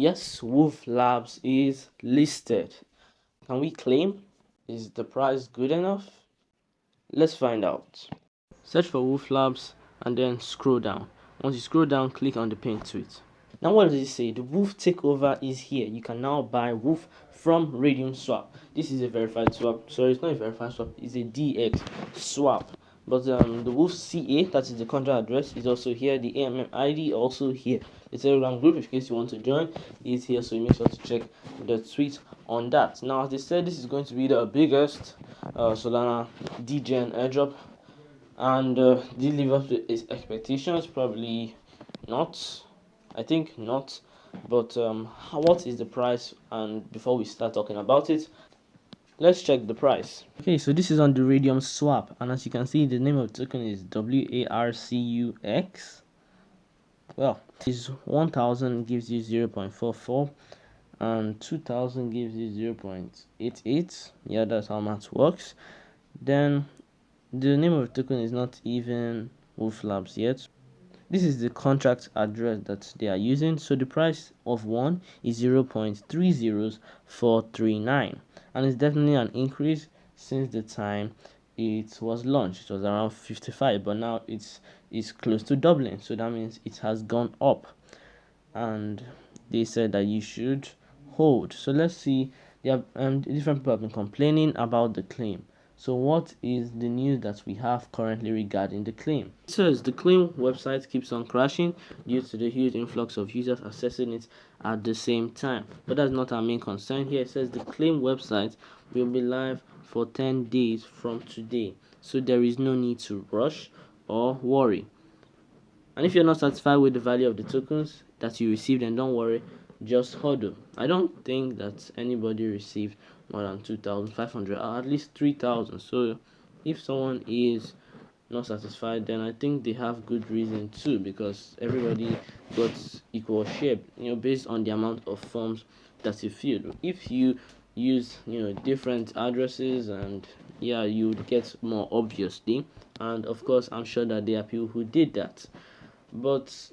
Yes, WOOF Labs is listed. Can we claim? Is the price good enough? Let's find out. Search for WOOF Labs and then scroll down. Once you scroll down, click on the pin tweet. Now what does it say? The WOOF takeover is here. You can now buy WOOF from Radium Swap. This is a verified swap. Sorry, it's not a verified swap. It's a DX swap. But the WOOF CA, that is the contract address, is also here. The AMM ID also here. The Telegram group, in case you want to join, is here. So you make sure to check the tweet on that. Now, as they said, this is going to be the biggest Solana DGen airdrop, and did it live up to its expectations? Probably not. I think not. But what is the price? And before we start talking about it, let's check the price. Okay, so this is on the Radium swap, and as you can see, the name of the token is WARCUX. Well, this 1000 gives you 0.44 and 2000 gives you 0.88. Yeah, that's how math works. Then the name of the token is not even WOOF Labs yet. This is the contract address that they are using. So the price of one is 0.30439, and it's definitely an increase since the time it was launched. It was around 55, but now it's close to doubling. So that means it has gone up, and they said that you should hold. So let's see. They have different people have been complaining about the claim. So what is the news that we have currently regarding the claim? It says the claim website keeps on crashing due to the huge influx of users accessing it at the same time. But that's not our main concern here. It says the claim website will be live for 10 days from today. So there is no need to rush or worry. And if you're not satisfied with the value of the tokens that you received, then don't worry, just hodl. I don't think that anybody received more than 2,500 or at least 3,000. So if someone is not satisfied, then I think they have good reason too, because everybody got equal share, based on the amount of forms that you filled. If you use different addresses, and yeah, you would get more, obviously. And of course, I'm sure that there are people who did that. But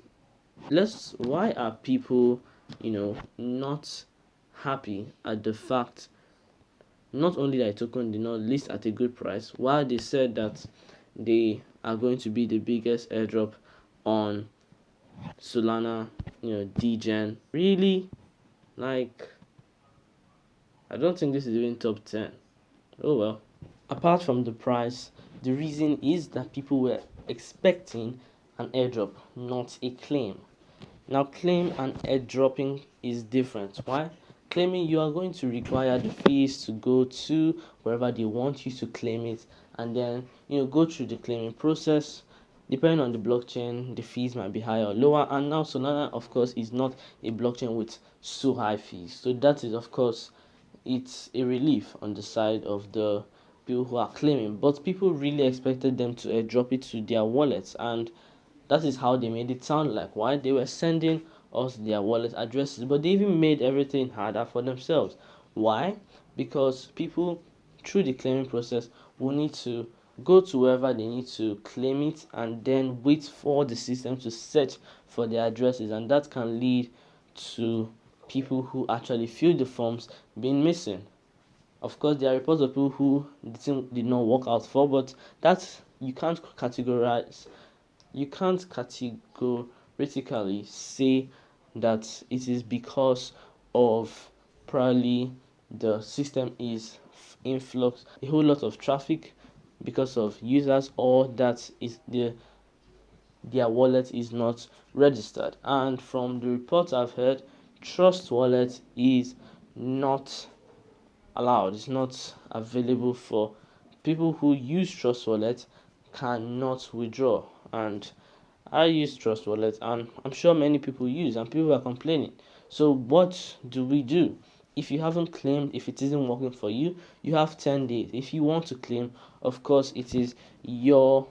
why are people not happy at the fact not only that a token did not list at a good price, while they said that they are going to be the biggest airdrop on Solana, DGen? Really? Like, I don't think this is even top 10. Oh well. Apart from the price, the reason is that people were expecting an airdrop, not a claim. Now, claim and airdropping is different. Why? Claiming, you are going to require the fees to go to wherever they want you to claim it, and then go through the claiming process. Depending on the blockchain, the fees might be higher or lower. And now Solana, of course, is not a blockchain with so high fees. So that is, of course, it's a relief on the side of the people who are claiming. But people really expected them to airdrop it to their wallets, and that is how they made it sound like. Why? They were sending us their wallet addresses, but they even made everything harder for themselves. Why? Because people, through the claiming process, will need to go to wherever they need to claim it and then wait for the system to search for their addresses, and that can lead to people who actually fill the forms being missing. Of course, there are reports of people who the thing did not work out for, but that you can't categorically say that it is because of probably the system is influx, a whole lot of traffic because of users, or that is their wallet is not registered. And from the reports I've heard, Trust Wallet is not allowed. It's not available for people who use Trust Wallet, cannot withdraw. And I use Trust Wallet, and I'm sure many people use, and people are complaining. So what do we do? If you haven't claimed, if it isn't working for you, you have 10 days. If you want to claim, of course, it is your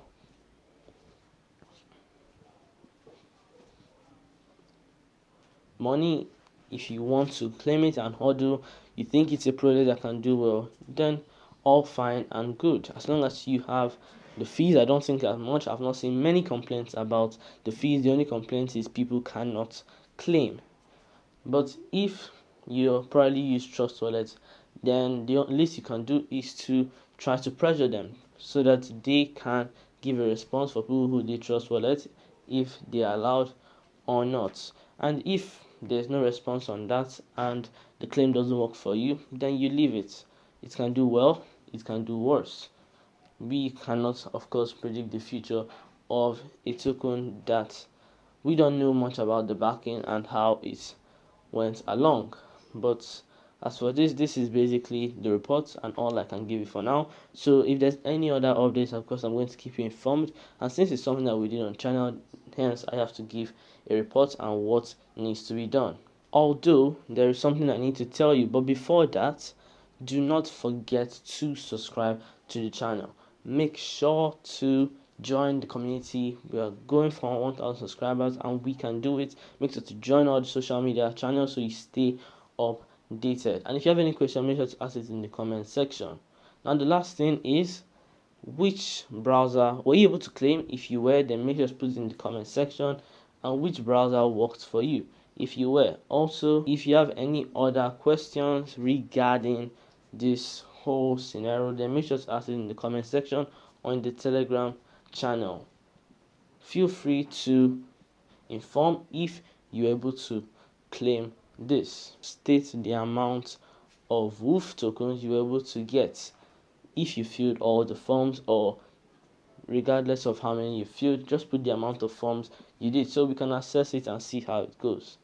money. If you want to claim it and hodl, you think it's a project that can do well, then all fine and good. As long as you have the fees, I don't think as much. I've not seen many complaints about the fees. The only complaint is people cannot claim. But if you probably use Trust Wallet, then the least you can do is to try to pressure them so that they can give a response for people who they Trust Wallet, if they are allowed or not. And if there's no response on that and the claim doesn't work for you, then you leave it. It can do well, it can do worse. We cannot, of course, predict the future of a token that we don't know much about the backing and how it went along. But as for this is basically the report and all I can give you for now. So if there's any other updates, of course, I'm going to keep you informed. And since it's something that we did on channel, hence I have to give a report on what needs to be done. Although there is something I need to tell you, but before that, do not forget to subscribe to the channel. Make sure to join the community. We are going for 1,000 subscribers and we can do it. Make sure to join all the social media channels so you stay updated. And if you have any question, make sure to ask it in the comment section. Now the last thing is, which browser were you able to claim? If you were, then make sure to put it in the comment section, and which browser worked for you if you were. Also, if you have any other questions regarding this whole scenario, then make sure to ask it in the comment section or in the Telegram channel. Feel free to inform if you're able to claim this. State the amount of WOOF tokens you were able to get if you filled all the forms, or regardless of how many you filled, just put the amount of forms you did so we can assess it and see how it goes.